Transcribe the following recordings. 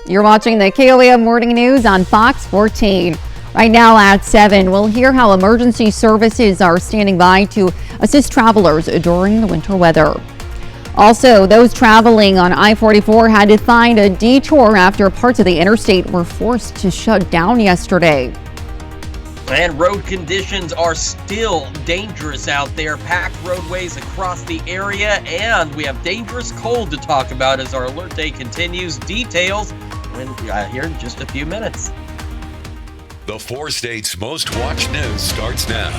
You're watching the KOAM Morning News on Fox 14. Right now at 7, we'll hear how emergency services are standing by to assist travelers during the winter weather. Also, those traveling on I-44 had to find a detour after parts of the interstate were forced to shut down yesterday. And road conditions are still dangerous out there. Packed roadways across the area, and we have dangerous cold to talk about as our alert day continues. Details here in just a few minutes. The 4 states' most watched news starts now.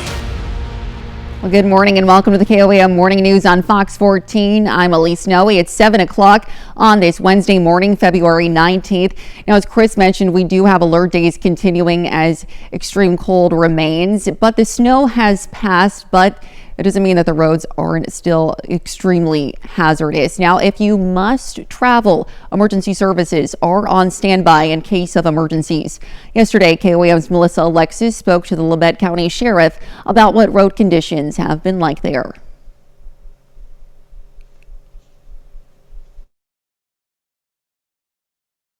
Well, good morning and welcome to the KOAM Morning News on Fox 14. I'm Elise Noe. It's 7 o'clock on this Wednesday morning, February 19th. Now, as Chris mentioned, we do have alert days continuing as extreme cold remains, but the snow has passed, but it doesn't mean that the roads aren't still extremely hazardous. Now, if you must travel, emergency services are on standby in case of emergencies. Yesterday, KOAM's Melissa Alexis spoke to the Labette County Sheriff about what road conditions have been like there.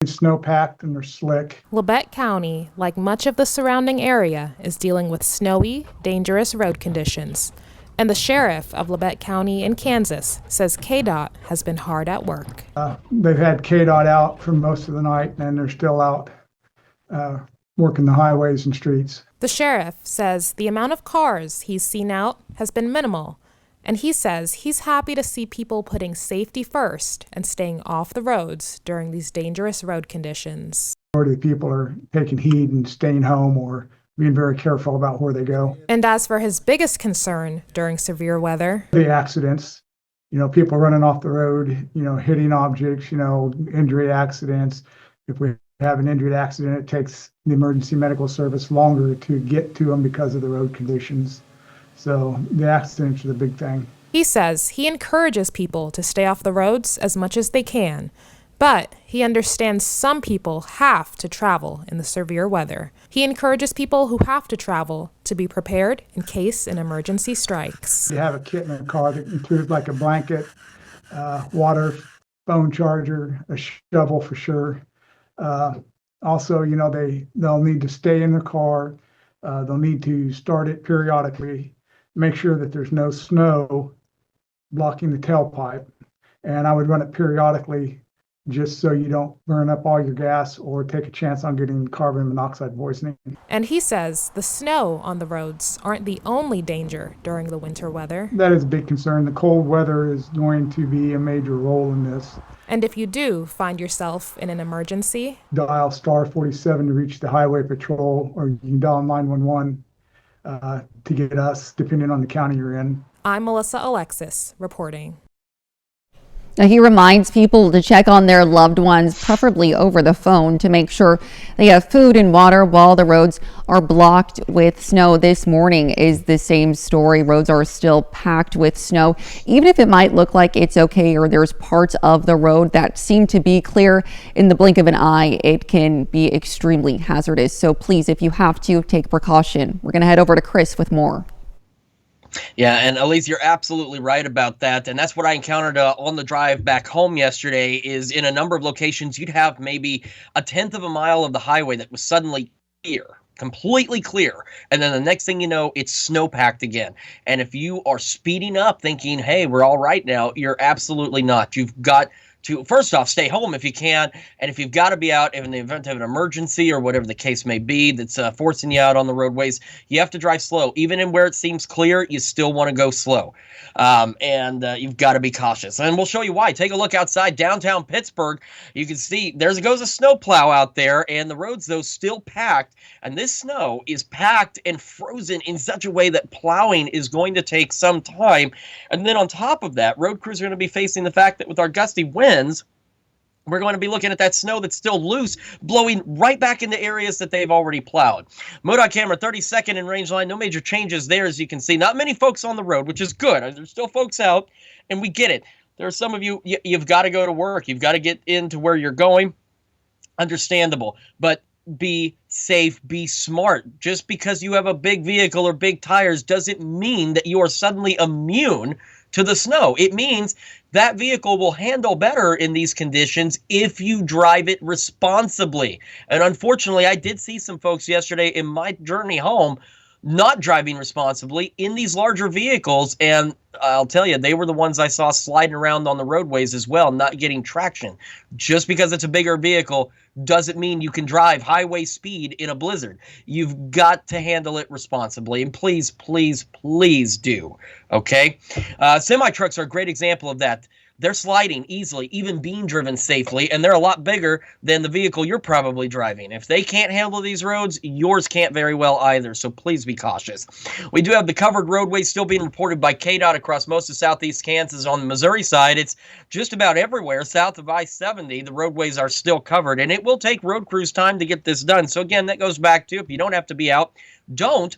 Snow-packed and they're slick. Labette County, like much of the surrounding area, is dealing with snowy, dangerous road conditions. And the sheriff of Labette County in Kansas says KDOT has been hard at work. They've had KDOT out for most of the night, and they're still out working the highways and streets. The sheriff says the amount of cars he's seen out has been minimal, and he says he's happy to see people putting safety first and staying off the roads during these dangerous road conditions. The majority of people are taking heed and staying home or being very careful about where they go. And as for his biggest concern during severe weather, the accidents, people running off the road, hitting objects, injury accidents. If we have an injury accident, it takes the emergency medical service longer to get to them because of the road conditions. So the accidents are the big thing. He says he encourages people to stay off the roads as much as they can, but he understands some people have to travel in the severe weather. He encourages people who have to travel to be prepared in case an emergency strikes. You have a kit in the car that includes like a blanket, water, phone charger, a shovel for sure. Also, they'll need to stay in their car. They'll need to start it periodically, make sure that there's no snow blocking the tailpipe. And I would run it periodically just so you don't burn up all your gas or take a chance on getting carbon monoxide poisoning. And he says the snow on the roads aren't the only danger during the winter weather. That is a big concern. The cold weather is going to be a major role in this. And if you do find yourself in an emergency, dial star 47 to reach the highway patrol, or you can dial 911 to get us, depending on the county you're in. I'm Melissa Alexis reporting. Now, he reminds people to check on their loved ones, preferably over the phone, to make sure they have food and water while the roads are blocked with snow. This morning is the same story. Roads are still packed with snow. Even if it might look like it's okay or there's parts of the road that seem to be clear, in the blink of an eye, it can be extremely hazardous. So please, if you have to, take precaution. We're going to head over to Chris with more. Yeah, and Elise, you're absolutely right about that. And that's what I encountered on the drive back home yesterday, is in a number of locations, you'd have maybe a tenth of a mile of the highway that was suddenly clear, completely clear. And then the next thing you know, it's snow-packed again. And if you are speeding up thinking, hey, we're all right now, you're absolutely not. You've got to, first off, stay home if you can. And if you've got to be out in the event of an emergency or whatever the case may be that's forcing you out on the roadways, you have to drive slow. Even in where it seems clear, you still want to go slow. And you've got to be cautious. And we'll show you why. Take a look outside downtown Pittsburgh. You can see there goes a snowplow out there, and the roads, though, still packed. And this snow is packed and frozen in such a way that plowing is going to take some time. And then on top of that, road crews are going to be facing the fact that with our gusty winds, we're going to be looking at that snow that's still loose, blowing right back into areas that they've already plowed. MoDOT camera 32nd in range line. No major changes there, as you can see. Not many folks on the road, which is good. There's still folks out, and we get it. There are some of you, you've got to go to work. You've got to get into where you're going. Understandable. But be safe, be smart. Just because you have a big vehicle or big tires doesn't mean that you are suddenly immune to the snow. It means that vehicle will handle better in these conditions if you drive it responsibly. And unfortunately, I did see some folks yesterday in my journey home not driving responsibly in these larger vehicles. And I'll tell you, they were the ones I saw sliding around on the roadways as well, not getting traction. Just because it's a bigger vehicle doesn't mean you can drive highway speed in a blizzard. You've got to handle it responsibly. And please, please, please do. Okay? Semi-trucks are a great example of that. They're sliding easily, even being driven safely, and they're a lot bigger than the vehicle you're probably driving. If they can't handle these roads, yours can't very well either, so please be cautious. We do have the covered roadways still being reported by KDOT across most of southeast Kansas. On the Missouri side, it's just about everywhere south of I-70. The roadways are still covered, and it will take road crews time to get this done. So again, that goes back to, if you don't have to be out, don't,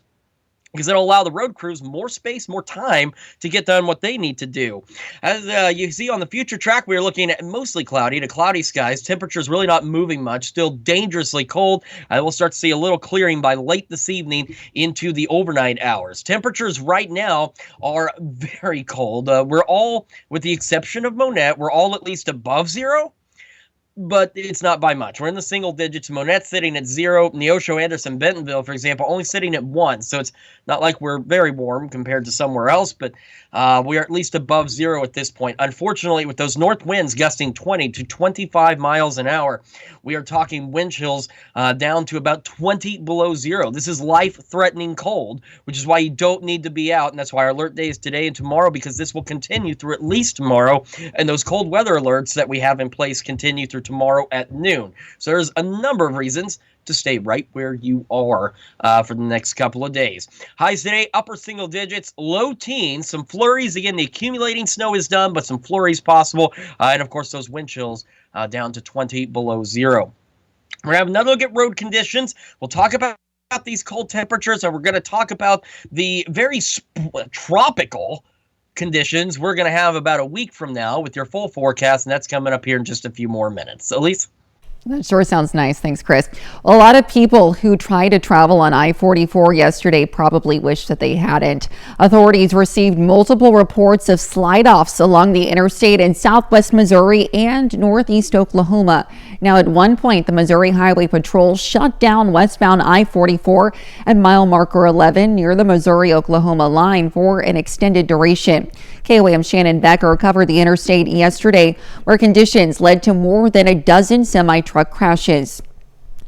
because it'll allow the road crews more space, more time to get done what they need to do. As you see on the future track, we're looking at mostly cloudy to cloudy skies. Temperatures really not moving much, still dangerously cold. We'll start to see a little clearing by late this evening into the overnight hours. Temperatures right now are very cold. We're all, with the exception of Monette, we're all at least above zero. But it's not by much. We're in the single digits. Monette sitting at 0. Neosho, Anderson, Bentonville, for example, only sitting at 1. So it's not like we're very warm compared to somewhere else, but we are at least above 0 at this point. Unfortunately, with those north winds gusting 20 to 25 miles an hour, we are talking wind chills down to about 20 below 0. This is life-threatening cold, which is why you don't need to be out, and that's why our alert day is today and tomorrow, because this will continue through at least tomorrow, and those cold weather alerts that we have in place continue through tomorrow at noon. So there's a number of reasons to stay right where you are for the next couple of days. Highs today, upper single digits, low teens, some flurries. Again, the accumulating snow is done, but some flurries possible. And of course, those wind chills down to 20 below 0. We're going to have another look at road conditions. We'll talk about these cold temperatures, and we're going to talk about the very tropical conditions we're going to have about a week from now with your full forecast, and that's coming up here in just a few more minutes. Elise? That sure sounds nice. Thanks, Chris. A lot of people who tried to travel on I-44 yesterday probably wish that they hadn't. Authorities received multiple reports of slide-offs along the interstate in southwest Missouri and northeast Oklahoma. Now, at one point, the Missouri Highway Patrol shut down westbound I-44 at mile marker 11 near the Missouri-Oklahoma line for an extended duration. KOAM's Shannon Becker covered the interstate yesterday, where conditions led to more than a dozen semi-truck crashes.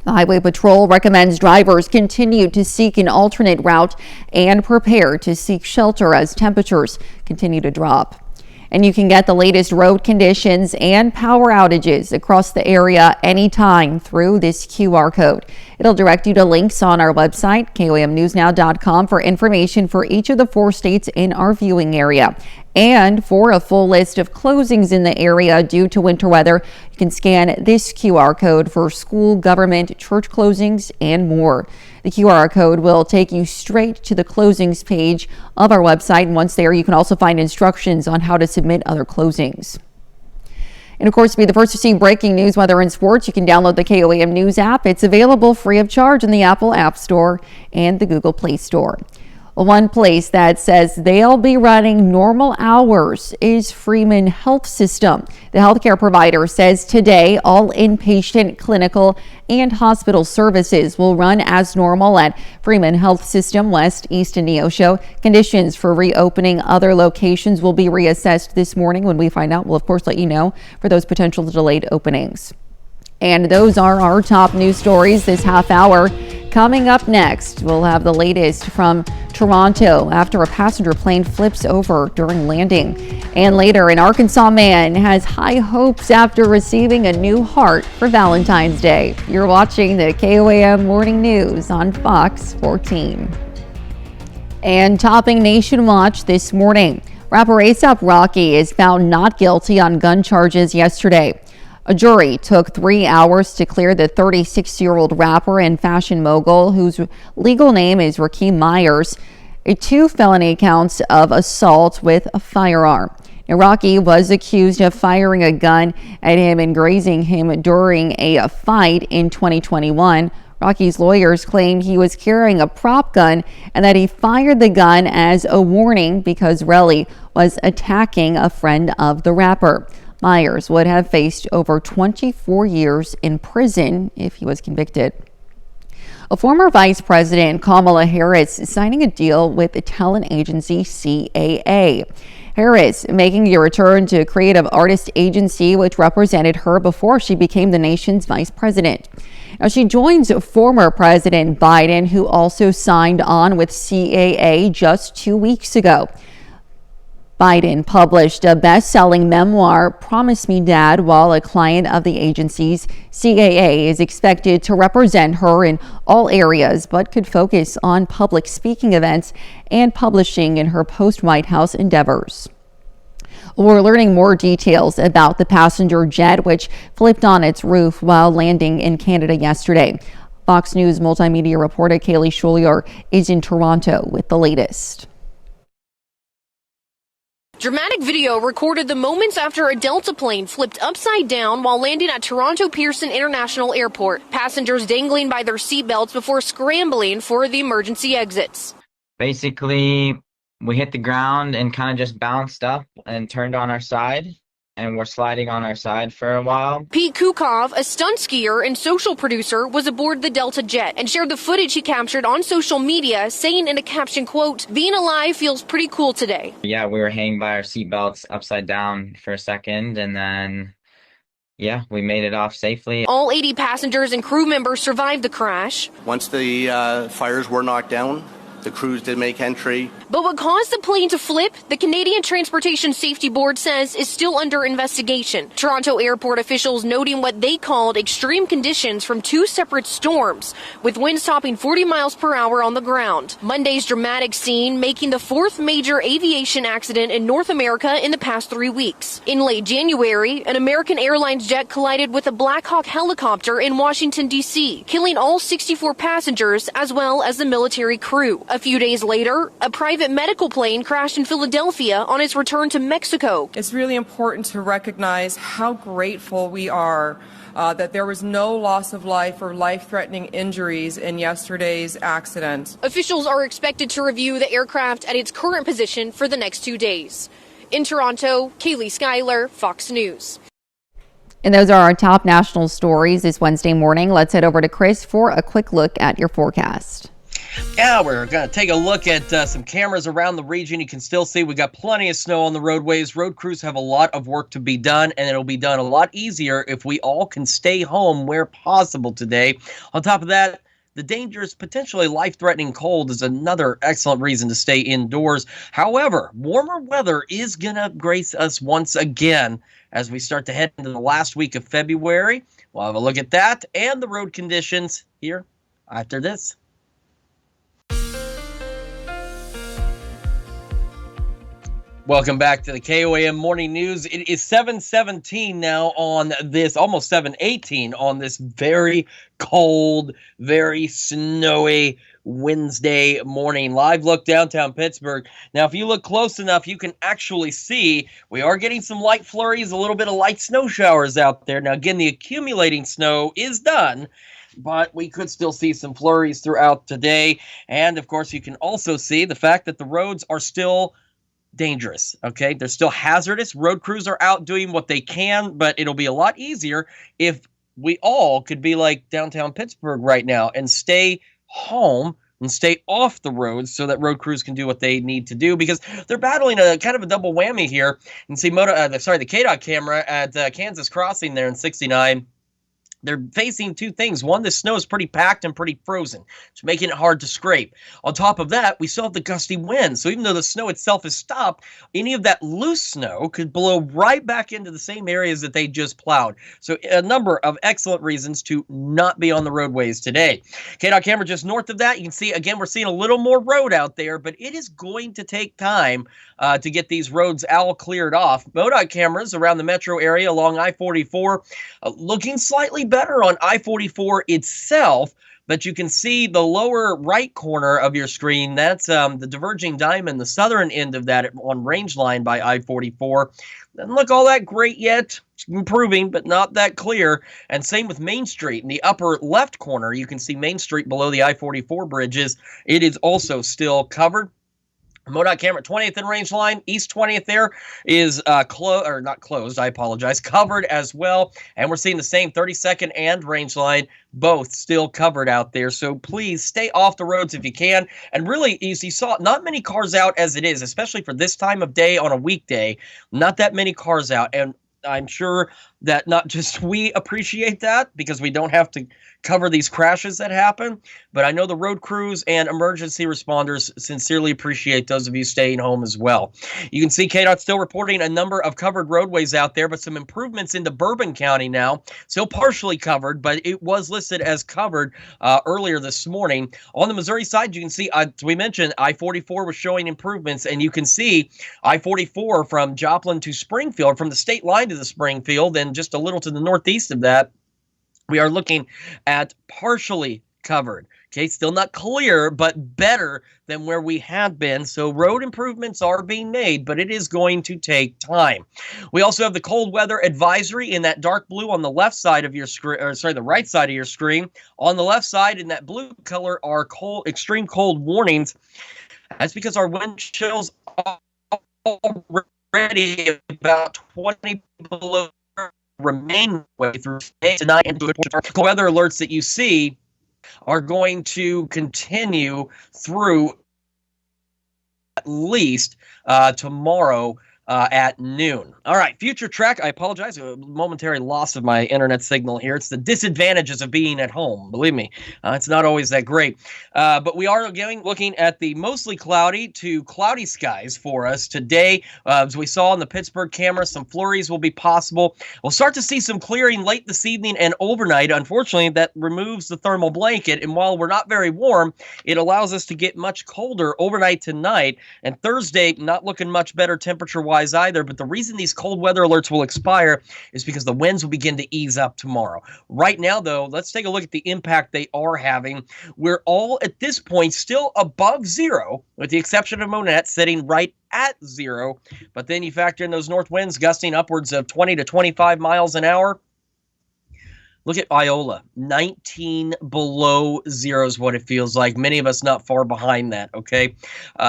The Highway Patrol recommends drivers continue to seek an alternate route and prepare to seek shelter as temperatures continue to drop. And you can get the latest road conditions and power outages across the area anytime through this QR code. It'll direct you to links on our website, KOAMnewsnow.com, for information for each of the 4 states in our viewing area. And for a full list of closings in the area due to winter weather, you can scan this QR code for school, government, church closings, and more. The QR code will take you straight to the closings page of our website. And once there, you can also find instructions on how to submit other closings. And of course, to be the first to see breaking news, weather, and sports, you can download the KOAM News app. It's available free of charge in the Apple App Store and the Google Play Store. One place that says they'll be running normal hours is Freeman Health System. The healthcare provider says today all inpatient, clinical, and hospital services will run as normal at Freeman Health System West, East, and Neosho. Conditions for reopening other locations will be reassessed this morning. When we find out, we'll of course let you know for those potential delayed openings. And those are our top news stories this half hour. Coming up next, we'll have the latest from Toronto after a passenger plane flips over during landing. And later, an Arkansas man has high hopes after receiving a new heart for Valentine's Day. You're watching the KOAM Morning News on Fox 14. And topping Nation Watch this morning, rapper A$AP Rocky is found not guilty on gun charges yesterday. A jury took 3 hours to clear the 36-year-old rapper and fashion mogul, whose legal name is Rakeem Myers, 2 felony counts of assault with a firearm. Now, Rocky was accused of firing a gun at him and grazing him during a fight in 2021. Rocky's lawyers claim he was carrying a prop gun and that he fired the gun as a warning because Relly was attacking a friend of the rapper. Myers would have faced over 24 years in prison if he was convicted. A former Vice President, Kamala Harris, is signing a deal with the talent agency CAA. Harris making a return to Creative Artist Agency, which represented her before she became the nation's vice president. Now she joins former President Biden, who also signed on with CAA just 2 weeks ago. Biden published a best-selling memoir, Promise Me Dad, while a client of the agency's. CAA is expected to represent her in all areas, but could focus on public speaking events and publishing in her post-White House endeavors. We're learning more details about the passenger jet, which flipped on its roof while landing in Canada yesterday. Fox News multimedia reporter Kaylee Schulier is in Toronto with the latest. Dramatic video recorded the moments after a Delta plane flipped upside down while landing at Toronto Pearson International Airport. Passengers dangling by their seatbelts before scrambling for the emergency exits. Basically, we hit the ground and kind of just bounced up and turned on our side. And we're sliding on our side for a while. Pete Kukov, a stunt skier and social producer, was aboard the Delta jet and shared the footage he captured on social media, saying in a caption, quote, "Being alive feels pretty cool today." Yeah, we were hanging by our seatbelts upside down for a second, and then, yeah, we made it off safely. All 80 passengers and crew members survived the crash. Once the fires were knocked down, the crews did make entry. But what caused the plane to flip, the Canadian Transportation Safety Board says is still under investigation. Toronto airport officials noting what they called extreme conditions from two separate storms, with winds topping 40 miles per hour on the ground. Monday's dramatic scene making the fourth major aviation accident in North America in the past 3 weeks. In late January, an American Airlines jet collided with a Black Hawk helicopter in Washington, D.C., killing all 64 passengers as well as the military crew. A few days later, a private medical plane crashed in Philadelphia on its return to Mexico. It's really important to recognize how grateful we are that there was no loss of life or life-threatening injuries in yesterday's accident. Officials are expected to review the aircraft at its current position for the next 2 days. In Toronto, Kaylee Schuyler, Fox News. And those are our top national stories this Wednesday morning. Let's head over to Chris for a quick look at your forecast. Yeah, we're going to take a look at some cameras around the region. You can still see we got plenty of snow on the roadways. Road crews have a lot of work to be done, and it'll be done a lot easier if we all can stay home where possible today. On top of that, the dangerous, potentially life-threatening cold is another excellent reason to stay indoors. However, warmer weather is going to grace us once again as we start to head into the last week of February. We'll have a look at that and the road conditions here after this. Welcome back to the KOAM Morning News. It is 7:17 now on this, almost 7:18 on this very cold, very snowy Wednesday morning. Live look downtown Pittsburgh. Now, if you look close enough, you can actually see we are getting some light flurries, a little bit of light snow showers out there. Now, again, the accumulating snow is done, but we could still see some flurries throughout today. And, of course, you can also see the fact that the roads are still dangerous. Okay, they're still hazardous. Road crews are out doing what they can, but it'll be a lot easier if we all could be like downtown Pittsburgh right now and stay home and stay off the roads so that road crews can do what they need to do, because they're battling a kind of a double whammy here. And see, the KDOT camera at Kansas Crossing there in 69. They're facing two things. One, the snow is pretty packed and pretty frozen. It's making it hard to scrape. On top of that, we still have the gusty wind. So even though the snow itself is stopped, any of that loose snow could blow right back into the same areas that they just plowed. So a number of excellent reasons to not be on the roadways today. KDOT camera just north of that, you can see, again, we're seeing a little more road out there, but it is going to take time to get these roads all cleared off. MoDOT cameras around the metro area along I-44 looking slightly better on I-44 itself, but you can see the lower right corner of your screen. That's the diverging diamond, the southern end of that on range line by I-44. Doesn't look all that great yet. improving, but not that clear. And same with Main Street. In the upper left corner, you can see Main Street below the I-44 bridges. It is also still covered. MoDOT camera 20th and Range Line, East 20th there is not closed, I apologize, covered as well. And we're seeing the same 32nd and Range Line, both still covered out there. So please stay off the roads if you can. And really, as you saw, not many cars out as it is, especially for this time of day on a weekday, not that many cars out. And I'm sure that not just we appreciate that because we don't have to cover these crashes that happen, but I know the road crews and emergency responders sincerely appreciate those of you staying home as well. You can see KDOT still reporting a number of covered roadways out there, but some improvements into Bourbon County now. Still partially covered, but it was listed as covered earlier this morning. On the Missouri side, you can see, as we mentioned, I-44 was showing improvements, and you can see I-44 from Joplin to Springfield, from the state line to the Springfield, and just a little to the northeast of that, we are looking at partially covered. Okay, still not clear, but better than where we had been. So road improvements are being made, but it is going to take time. We also have the cold weather advisory in that dark blue on the left side of your screen, or sorry, the right side of your screen. On the left side in that blue color are extreme cold warnings. That's because our wind chills are already about 20 below remain way through today, tonight, and cold weather alerts that you see are going to continue through at least tomorrow at noon. All right, future track. I apologize, a momentary loss of my internet signal here. It's the disadvantages of being at home. Believe me, it's not always that great. But we are looking at the mostly cloudy to cloudy skies for us today. As we saw on the Pittsburgh camera, some flurries will be possible. We'll start to see some clearing late this evening and overnight. Unfortunately, that removes the thermal blanket, and while we're not very warm, it allows us to get much colder overnight tonight. And Thursday, not looking much better temperature-wise either, but the reason these cold weather alerts will expire is because the winds will begin to ease up tomorrow. Right now, though, let's take a look at the impact they are having. We're all, at this point, still above zero, with the exception of Monette sitting right at zero. But then you factor in those north winds gusting upwards of 20 to 25 miles an hour. Look at Iola, 19 below zero is what it feels like. Many of us not far behind that, okay?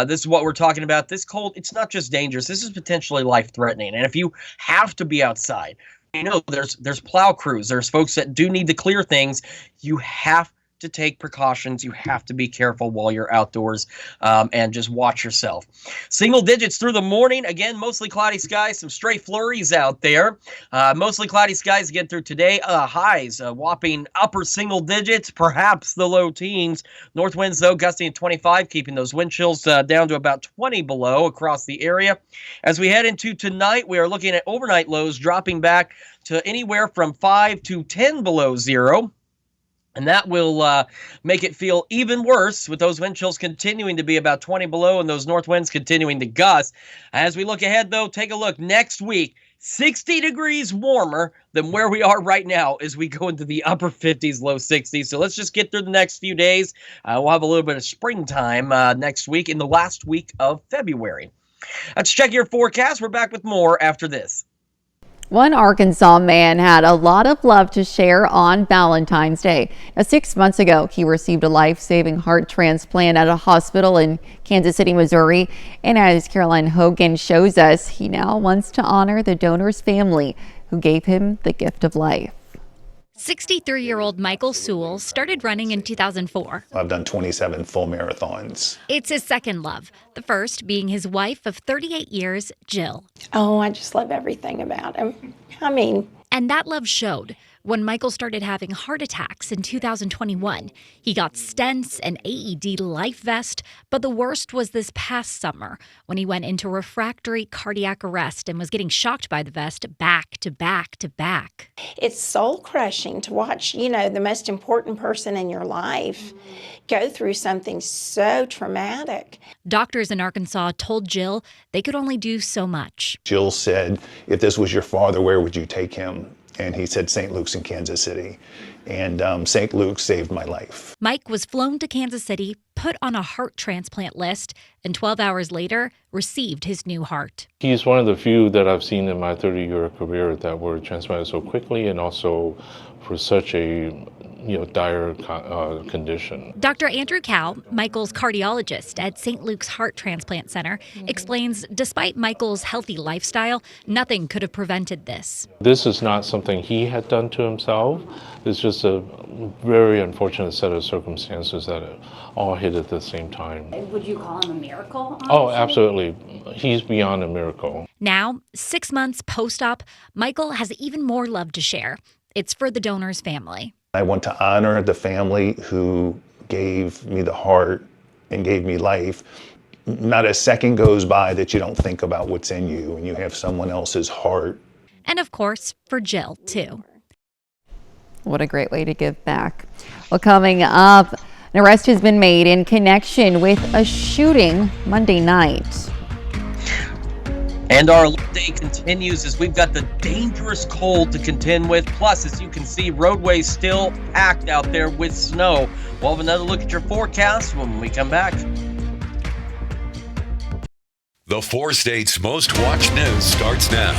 This is what we're talking about. This cold, it's not just dangerous. This is potentially life-threatening. And if you have to be outside, you know there's plow crews. There's folks that do need to clear things. You have to take precautions. You have to be careful while you're outdoors and just watch yourself. Single digits through the morning. Again, mostly cloudy skies, some stray flurries out there. Mostly cloudy skies again through today. Highs whopping upper single digits, perhaps the low teens. North winds, though, gusting at 25, keeping those wind chills down to about 20 below across the area. As we head into tonight, we are looking at overnight lows dropping back to anywhere from 5 to 10 below zero. And that will make it feel even worse with those wind chills continuing to be about 20 below and those north winds continuing to gust. As we look ahead, though, take a look. Next week, 60 degrees warmer than where we are right now as we go into the upper 50s, low 60s. So let's just get through the next few days. We'll have a little bit of springtime next week in the last week of February. Let's check your forecast. We're back with more after this. One Arkansas man had a lot of love to share on Valentine's Day. Now, 6 months ago, he received a life-saving heart transplant at a hospital in Kansas City, Missouri. And as Caroline Hogan shows us, he now wants to honor the donor's family who gave him the gift of life. 63-year-old Michael Sewell started running in 2004. I've done 27 full marathons. It's his second love, the first being his wife of 38 years, Jill. Oh, I just love everything about him. And that love showed. When Michael started having heart attacks in 2021, he got stents, an AED life vest, but the worst was this past summer when he went into refractory cardiac arrest and was getting shocked by the vest back to back to back. It's soul-crushing to watch, the most important person in your life go through something so traumatic. Doctors in Arkansas told Jill they could only do so much. Jill said, if this was your father, where would you take him? And he said St. Luke's in Kansas City. And St. Luke saved my life. Mike was flown to Kansas City, put on a heart transplant list, and 12 hours later received his new heart. He's one of the few that I've seen in my 30-year career that were transplanted so quickly and also for such a dire condition. Dr. Andrew Cow, Michael's cardiologist at St. Luke's Heart Transplant Center, explains despite Michael's healthy lifestyle, nothing could have prevented this. This is not something he had done to himself. It's just a very unfortunate set of circumstances that all hit at the same time. Would you call him a miracle, honestly? Oh, absolutely. He's beyond a miracle. Now, 6 months post-op, Michael has even more love to share. It's for the donor's family. I want to honor the family who gave me the heart and gave me life. Not a second goes by that you don't think about what's in you and you have someone else's heart. And of course, for Jill, too. What a great way to give back. Well, coming up, an arrest has been made in connection with a shooting Monday night. And our alert day continues as we've got the dangerous cold to contend with. Plus, as you can see, roadways still packed out there with snow. We'll have another look at your forecast when we come back. The 4 states' most watched news starts now.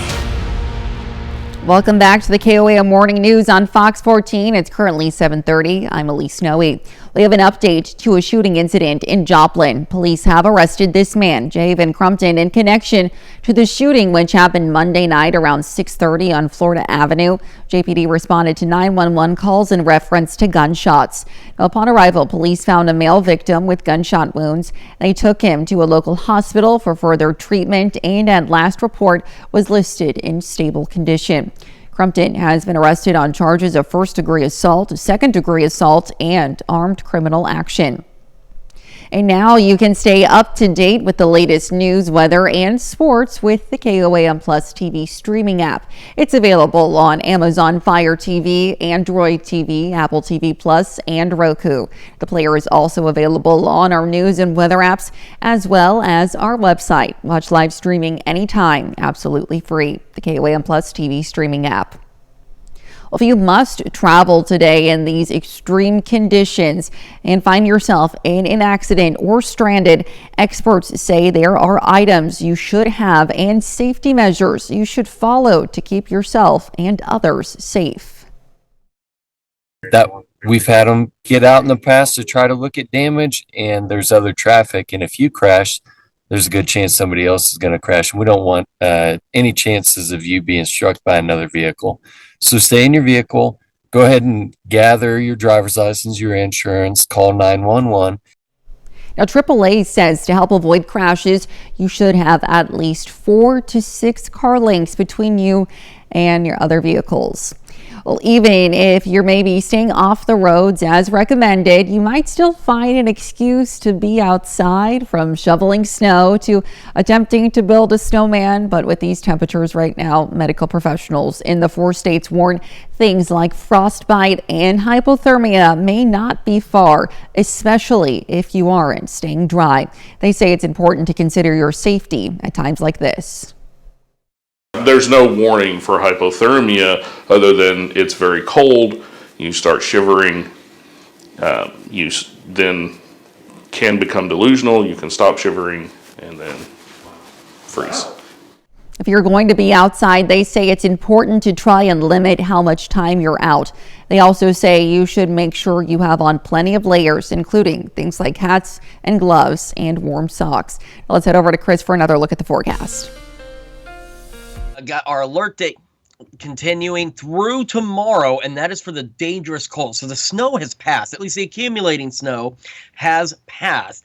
Welcome back to the KOAM Morning News on Fox 14. It's currently 7:30. I'm Elise Snowy. We have an update to a shooting incident in Joplin. Police have arrested this man, Javen Crumpton, in connection to the shooting which happened Monday night around 6:30 on Florida Avenue. JPD responded to 911 calls in reference to gunshots. Now, upon arrival, police found a male victim with gunshot wounds. They took him to a local hospital for further treatment and at last report was listed in stable condition. Crumpton has been arrested on charges of first-degree assault, second-degree assault, and armed criminal action. And now you can stay up to date with the latest news, weather, and sports with the KOAM Plus TV streaming app. It's available on Amazon Fire TV, Android TV, Apple TV Plus, and Roku. The player is also available on our news and weather apps, as well as our website. Watch live streaming anytime, absolutely free. The KOAM Plus TV streaming app. Well, if you must travel today in these extreme conditions and find yourself in an accident or stranded, experts say there are items you should have and safety measures you should follow to keep yourself and others safe. That we've had them get out in the past to try to look at damage, and there's other traffic, and if you crash, there's a good chance somebody else is going to crash. We don't want any chances of you being struck by another vehicle. So stay in your vehicle. Go ahead and gather your driver's license, your insurance, call 911. Now, AAA says to help avoid crashes, you should have at least 4 to 6 car lengths between you and your other vehicles. Well, even if you're maybe staying off the roads as recommended, you might still find an excuse to be outside, from shoveling snow to attempting to build a snowman. But with these temperatures right now, medical professionals in the 4 states warn things like frostbite and hypothermia may not be far, especially if you aren't staying dry. They say it's important to consider your safety at times like this. There's no warning for hypothermia other than it's very cold, you start shivering, you then can become delusional, you can stop shivering and then freeze. If you're going to be outside, they say it's important to try and limit how much time you're out. They also say you should make sure you have on plenty of layers, including things like hats and gloves and warm socks. Now let's head over to Chris for another look at the forecast. Got our alert date continuing through tomorrow, and that is for the dangerous cold. So the snow has passed, at least the accumulating snow has passed,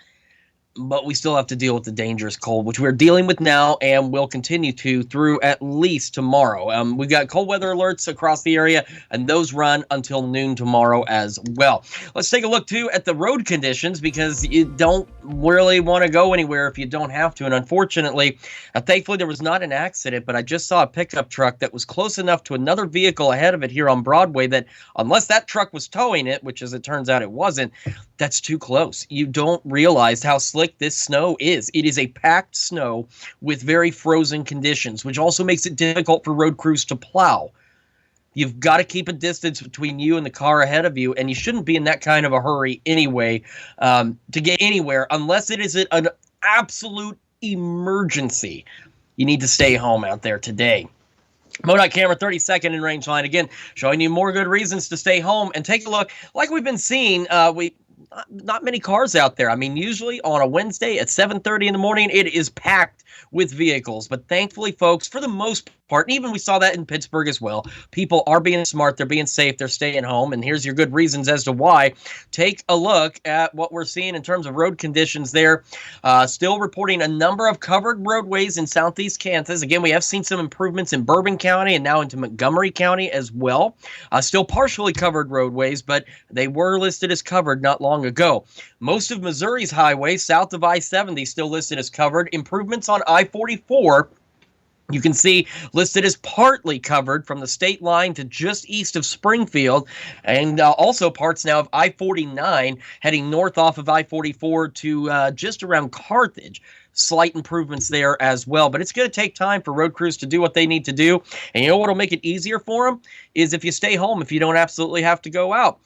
but we still have to deal with the dangerous cold, which we're dealing with now and will continue to through at least tomorrow. We've got cold weather alerts across the area, and those run until noon tomorrow as well. Let's take a look too at the road conditions, because you don't really want to go anywhere if you don't have to. And unfortunately, thankfully there was not an accident, but I just saw a pickup truck that was close enough to another vehicle ahead of it here on Broadway that, unless that truck was towing it, which as it turns out it wasn't, that's too close. You don't realize how slick this snow is. It is a packed snow with very frozen conditions, which also makes it difficult for road crews to plow. You've got to keep a distance between you and the car ahead of you, and you shouldn't be in that kind of a hurry anyway to get anywhere unless it is an absolute emergency. You need to stay home out there today. MoDOT camera 32nd in range line, again, showing you more good reasons to stay home. And take a look, like we've been seeing, not many cars out there. I mean, usually on a Wednesday at 7:30 in the morning, it is packed with vehicles. But thankfully, folks, for the most part, and even we saw that in Pittsburgh as well, people are being smart, they're being safe, they're staying home. And here's your good reasons as to why. Take a look at what we're seeing in terms of road conditions there. Still reporting a number of covered roadways in southeast Kansas. Again, we have seen some improvements in Bourbon County and now into Montgomery County as well. Still partially covered roadways, but they were listed as covered not long ago. Most of Missouri's highways south of I-70 still listed as covered. Improvements on I-44, you can see listed as partly covered from the state line to just east of Springfield, and also parts now of I-49 heading north off of I-44 to just around Carthage. Slight improvements there as well, but it's going to take time for road crews to do what they need to do. And you know what will make it easier for them is if you stay home, if you don't absolutely have to go out.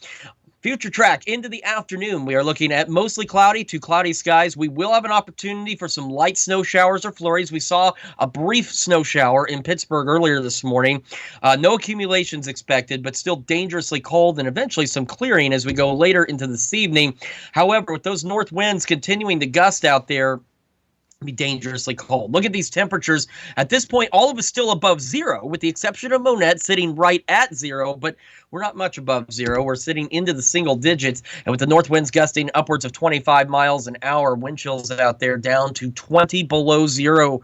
Future track into the afternoon, we are looking at mostly cloudy to cloudy skies. We will have an opportunity for some light snow showers or flurries. We saw a brief snow shower in Pittsburgh earlier this morning. No accumulations expected, but still dangerously cold, and eventually some clearing as we go later into this evening. However, with those north winds continuing to gust out there, be dangerously cold. Look at these temperatures. At this point, all of us still above zero, with the exception of Monette sitting right at zero, but we're not much above zero. We're sitting into the single digits, and with the north winds gusting upwards of 25 miles an hour, wind chills out there down to 20 below zero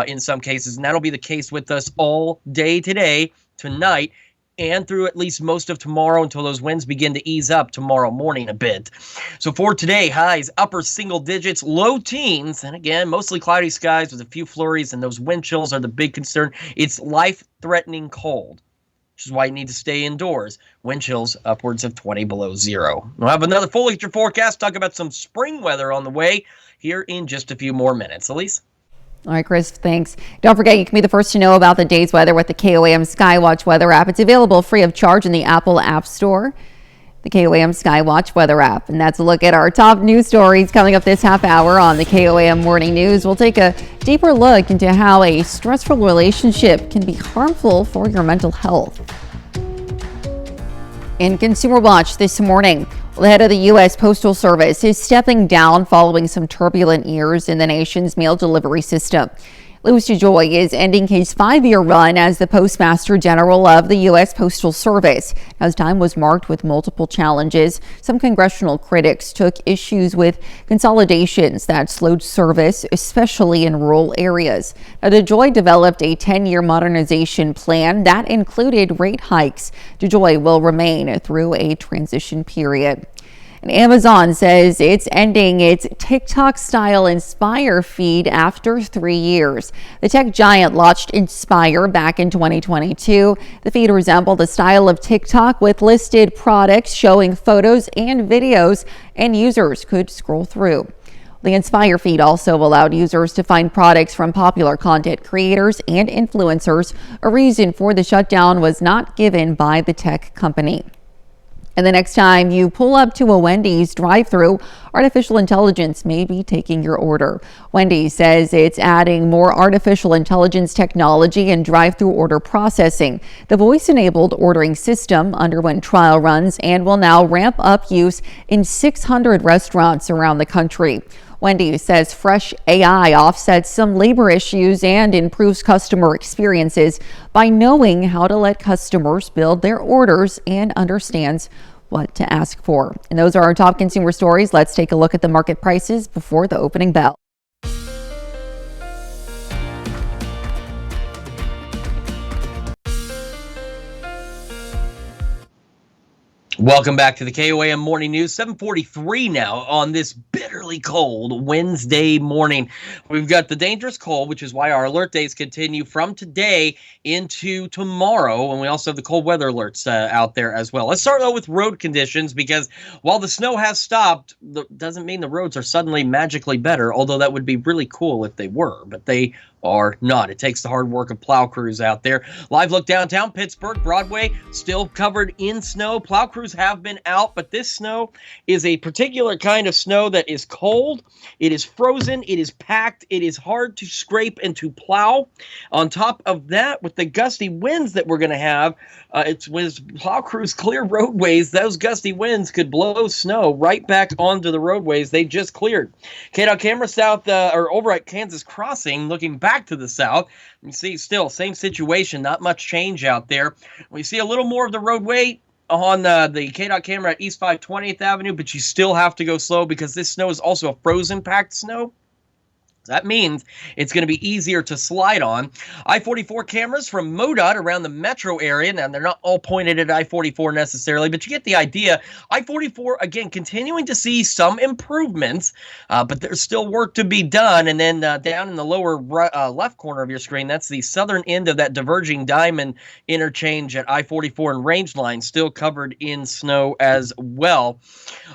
in some cases, and that'll be the case with us all day today, tonight, and through at least most of tomorrow until those winds begin to ease up tomorrow morning a bit. So for today, highs upper single digits, low teens, and again, mostly cloudy skies with a few flurries, and those wind chills are the big concern. It's life-threatening cold, which is why you need to stay indoors. Wind chills upwards of 20 below zero. We'll have another full feature forecast, talk about some spring weather on the way here in just a few more minutes. Elise? All right, Chris, thanks. Don't forget, you can be the first to know about the day's weather with the KOAM Skywatch weather app. It's available free of charge in the Apple App Store, the KOAM Skywatch weather app. And that's a look at our top news stories coming up this half hour on the KOAM Morning News. We'll take a deeper look into how a stressful relationship can be harmful for your mental health. In Consumer Watch this morning, the head of the U.S. Postal Service is stepping down following some turbulent years in the nation's mail delivery system. Louis DeJoy is ending his 5-year run as the Postmaster General of the U.S. Postal Service. Now, his time was marked with multiple challenges. Some congressional critics took issues with consolidations that slowed service, especially in rural areas. Now, DeJoy developed a 10-year modernization plan that included rate hikes. DeJoy will remain through a transition period. And Amazon says it's ending its TikTok-style Inspire feed after 3 years. The tech giant launched Inspire back in 2022. The feed resembled the style of TikTok with listed products showing photos and videos, and users could scroll through. The Inspire feed also allowed users to find products from popular content creators and influencers. A reason for the shutdown was not given by the tech company. And the next time you pull up to a Wendy's drive-thru, artificial intelligence may be taking your order. Wendy's says it's adding more artificial intelligence technology and drive-thru order processing. The voice-enabled ordering system underwent trial runs and will now ramp up use in 600 restaurants around the country. Wendy's says fresh AI offsets some labor issues and improves customer experiences by knowing how to let customers build their orders and understands what to ask for. And those are our top consumer stories. Let's take a look at the market prices before the opening bell. Welcome back to the KOAM Morning News. 7:43 now on this bitterly cold Wednesday morning. We've got the dangerous cold, which is why our alert days continue from today into tomorrow, and we also have the cold weather alerts out there as well. Let's start though with road conditions, because while the snow has stopped, that doesn't mean the roads are suddenly magically better, although that would be really cool if they were, but they are not. It takes the hard work of plow crews out there. Live look downtown Pittsburgh, Broadway, still covered in snow. Plow crews have been out, but this snow is a particular kind of snow that is cold. It is frozen. It is packed. It is hard to scrape and to plow. On top of that, with the gusty winds that we're going to have, it's when plow crews clear roadways, those gusty winds could blow snow right back onto the roadways they just cleared. KDOT camera south or over at Kansas Crossing, looking back to the south, you see still same situation, not much change out there. We see a little more of the roadway on the KDOT camera at East 520th Avenue, but you still have to go slow because this snow is also a frozen packed snow. That means it's going to be easier to slide on. I-44 cameras from MoDOT around the metro area. Now, they're not all pointed at I-44 necessarily, but you get the idea. I-44, again, continuing to see some improvements, but there's still work to be done. And then down in the lower left corner of your screen, that's the southern end of that diverging diamond interchange at I-44 and Range Line, still covered in snow as well.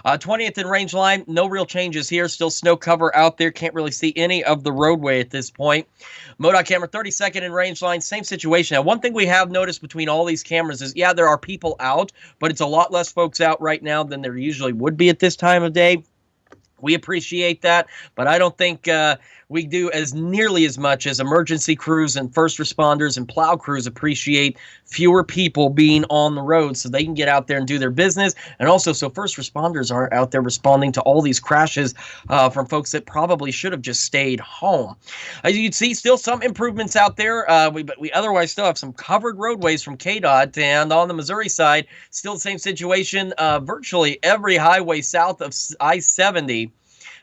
20th and Range Line, no real changes here. Still snow cover out there. Can't really see any of the roadway at this point. MoDOT camera 32nd and Range Line, same situation. Now, one thing we have noticed between all these cameras is, yeah, there are people out, but it's a lot less folks out right now than there usually would be at this time of day. We appreciate that, but I don't think we do as nearly as much as emergency crews and first responders and plow crews appreciate fewer people being on the road so they can get out there and do their business. And also so first responders aren't out there responding to all these crashes from folks that probably should have just stayed home. As you can see, still some improvements out there, but we otherwise still have some covered roadways from KDOT. And on the Missouri side, still the same situation. Virtually every highway south of I-70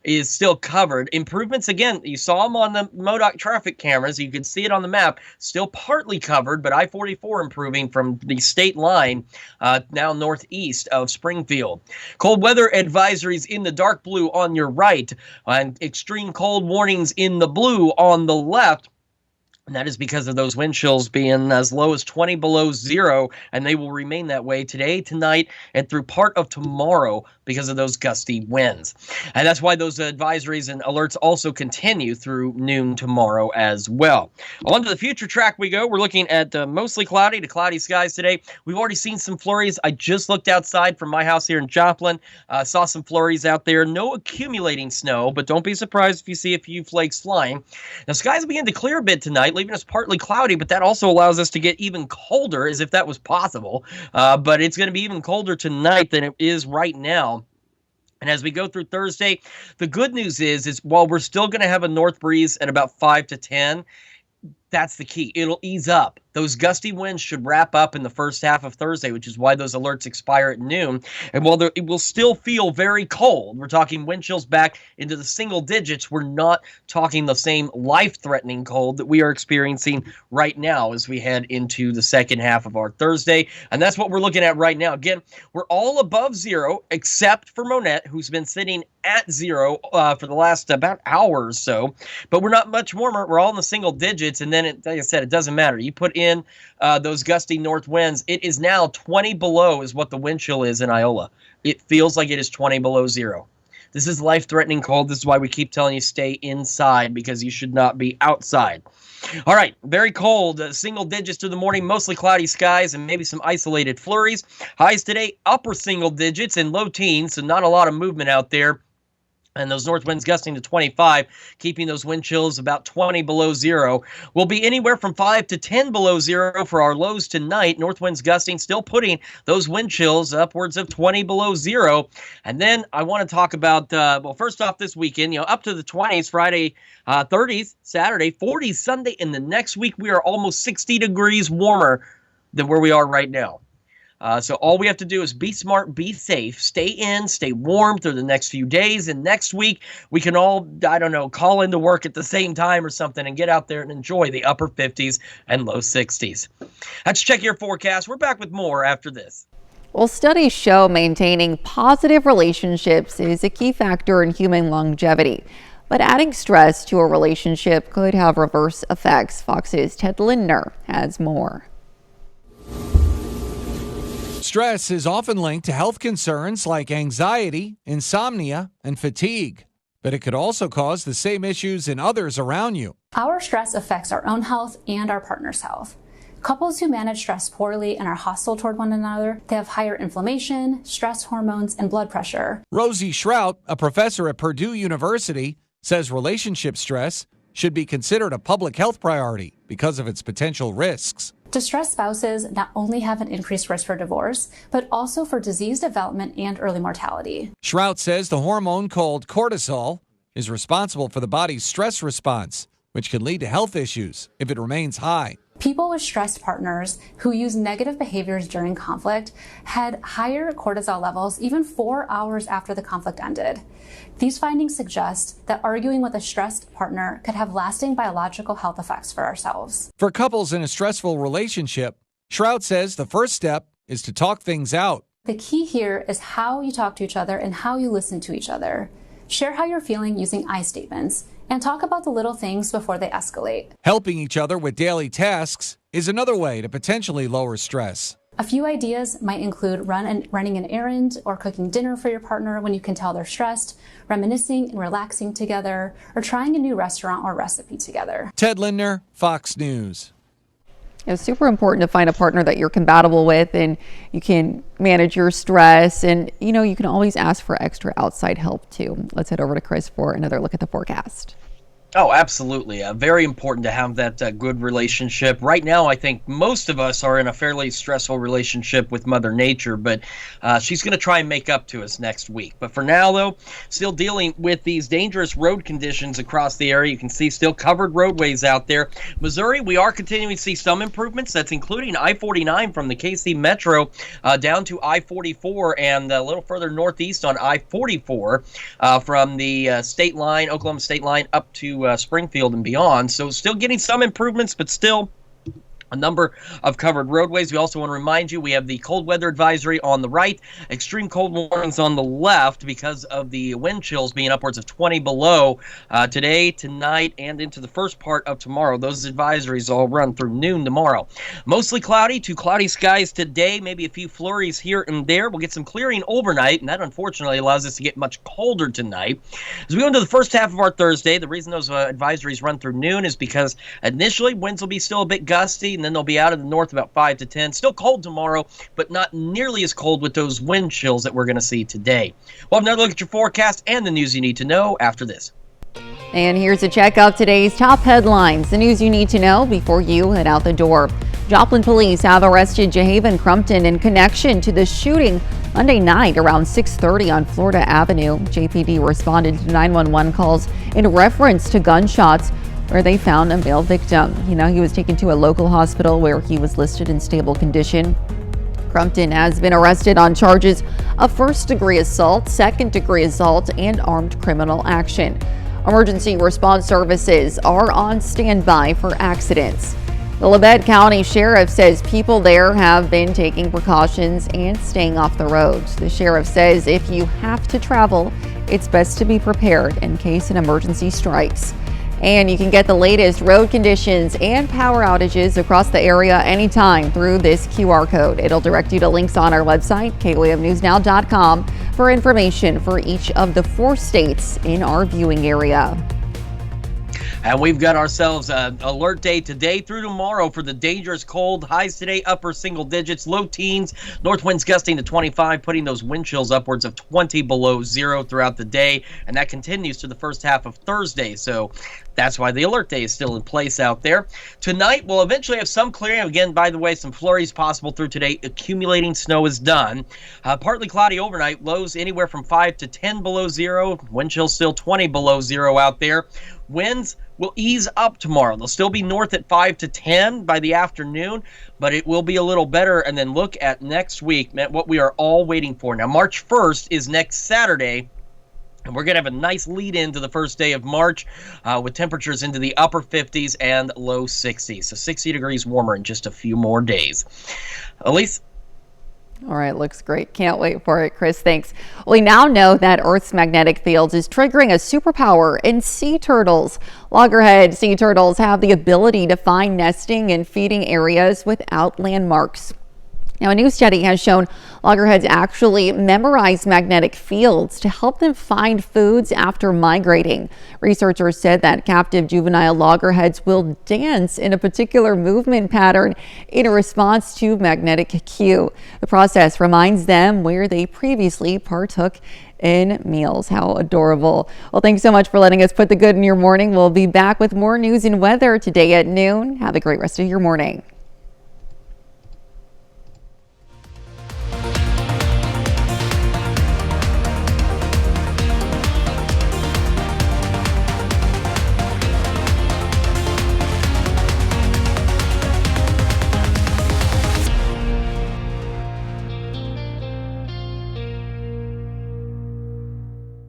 is still covered. Improvements, again, you saw them on the MoDOT traffic cameras. You can see it on the map. Still partly covered, but I-44 improving from the state line now northeast of Springfield. Cold weather advisories in the dark blue on your right, and extreme cold warnings in the blue on the left. And that is because of those wind chills being as low as 20 below zero, and they will remain that way today, tonight, and through part of tomorrow because of those gusty winds. And that's why those advisories and alerts also continue through noon tomorrow as well. On to the future track we go. We're looking at mostly cloudy to cloudy skies today. We've already seen some flurries. I just looked outside from my house here in Joplin, saw some flurries out there. No accumulating snow, but don't be surprised if you see a few flakes flying. Now, skies begin to clear a bit tonight, leaving us partly cloudy, but that also allows us to get even colder, as if that was possible. But it's going to be even colder tonight than it is right now. And as we go through Thursday, the good news is while we're still going to have a north breeze at about 5 to 10, that's the key. It'll ease up. Those gusty winds should wrap up in the first half of Thursday, which is why those alerts expire at noon. And while it will still feel very cold, we're talking wind chills back into the single digits. We're not talking the same life-threatening cold that we are experiencing right now as we head into the second half of our Thursday. And that's what we're looking at right now. Again, we're all above zero, except for Monette, who's been sitting at zero for the last about hour or so. But we're not much warmer. We're all in the single digits. And then, like I said, it doesn't matter. You put in those gusty north winds. It is now 20 below is what the wind chill is in Iola. It feels like it is 20 below zero. This is life-threatening cold. This is why we keep telling you stay inside, because you should not be outside. All right, very cold, single digits through the morning, mostly cloudy skies and maybe some isolated flurries. Highs today, upper single digits and low teens, so not a lot of movement out there. And those north winds gusting to 25, keeping those wind chills about 20 below zero. We'll be anywhere from 5 to 10 below zero for our lows tonight. North winds gusting, still putting those wind chills upwards of 20 below zero. And then I want to talk about, well, first off this weekend, up to the 20s, Friday, 30s, Saturday, 40s, Sunday. And the next week, we are almost 60 degrees warmer than where we are right now. So all we have to do is be smart, be safe, stay in, stay warm through the next few days. And next week, we can all, call into work at the same time or something and get out there and enjoy the upper 50s and low 60s. Let's check your forecast. We're back with more after this. Well, studies show maintaining positive relationships is a key factor in human longevity. But adding stress to a relationship could have reverse effects. Fox's Ted Lindner has more. Stress is often linked to health concerns like anxiety, insomnia, and fatigue. But it could also cause the same issues in others around you. Our stress affects our own health and our partner's health. Couples who manage stress poorly and are hostile toward one another, they have higher inflammation, stress hormones, and blood pressure. Rosie Shrout, a professor at Purdue University, says relationship stress should be considered a public health priority because of its potential risks. Distressed spouses not only have an increased risk for divorce, but also for disease development and early mortality. Shrout says the hormone called cortisol is responsible for the body's stress response, which can lead to health issues if it remains high. People with stressed partners who use negative behaviors during conflict had higher cortisol levels even 4 hours after the conflict ended. These findings suggest that arguing with a stressed partner could have lasting biological health effects for ourselves. For couples in a stressful relationship, Shrout says the first step is to talk things out. The key here is how you talk to each other and how you listen to each other. Share how you're feeling using I statements, and talk about the little things before they escalate. Helping each other with daily tasks is another way to potentially lower stress. A few ideas might include running an errand or cooking dinner for your partner when you can tell they're stressed, reminiscing and relaxing together, or trying a new restaurant or recipe together. Ted Lindner, Fox News. It's super important to find a partner that you're compatible with and you can manage your stress. And, you can always ask for extra outside help too. Let's head over to Chris for another look at the forecast. Oh, absolutely. Very important to have that good relationship. Right now, I think most of us are in a fairly stressful relationship with Mother Nature, but she's going to try and make up to us next week. But for now, though, still dealing with these dangerous road conditions across the area. You can see still covered roadways out there. Missouri, we are continuing to see some improvements. That's including I-49 from the KC Metro down to I-44 and a little further northeast on I-44 from the state line, Oklahoma state line, up to Springfield and beyond. So still getting some improvements, but still a number of covered roadways. We also want to remind you we have the cold weather advisory on the right, extreme cold warnings on the left because of the wind chills being upwards of 20 below today, tonight, and into the first part of tomorrow. Those advisories all run through noon tomorrow. Mostly cloudy to cloudy skies today, maybe a few flurries here and there. We'll get some clearing overnight, and that unfortunately allows us to get much colder tonight. As we go into the first half of our Thursday, the reason those advisories run through noon is because initially winds will be still a bit gusty, and then they'll be out of the north about 5 to 10. Still cold tomorrow, but not nearly as cold with those wind chills that we're going to see today. We'll have another look at your forecast and the news you need to know after this. And here's a check of today's top headlines, the news you need to know before you head out the door. Joplin police have arrested Jahaven Crumpton in connection to the shooting Monday night around 6:30 on Florida Avenue. JPD responded to 911 calls in reference to gunshots where they found a male victim. He was taken to a local hospital where he was listed in stable condition. Crumpton has been arrested on charges of first-degree assault, second-degree assault, and armed criminal action. Emergency response services are on standby for accidents. The Labette County Sheriff says people there have been taking precautions and staying off the roads. The sheriff says if you have to travel, it's best to be prepared in case an emergency strikes. And you can get the latest road conditions and power outages across the area anytime through this QR code. It'll direct you to links on our website, KOAMNewsNow.com, for information for each of the 4 states in our viewing area. And we've got ourselves an alert day today through tomorrow for the dangerous cold. Highs today, upper single digits, low teens, north winds gusting to 25, putting those wind chills upwards of 20 below zero throughout the day. And that continues to the first half of Thursday. So that's why the alert day is still in place out there. Tonight, we'll eventually have some clearing. Again, by the way, some flurries possible through today. Accumulating snow is done. Partly cloudy overnight. Lows anywhere from 5 to 10 below zero. Wind chills still 20 below zero out there. Winds will ease up tomorrow. They'll still be north at 5 to 10 by the afternoon, but it will be a little better. And then look at next week, what we are all waiting for. Now, March 1st is next Saturday. And we're going to have a nice lead into the first day of March with temperatures into the upper 50s and low 60s. So 60 degrees warmer in just a few more days. Elise? All right, looks great. Can't wait for it, Chris. Thanks. We now know that Earth's magnetic field is triggering a superpower in sea turtles. Loggerhead sea turtles have the ability to find nesting and feeding areas without landmarks. Now, a new study has shown loggerheads actually memorize magnetic fields to help them find foods after migrating. Researchers said that captive juvenile loggerheads will dance in a particular movement pattern in response to magnetic cue. The process reminds them where they previously partook in meals. How adorable. Well, thanks so much for letting us put the good in your morning. We'll be back with more news and weather today at noon. Have a great rest of your morning.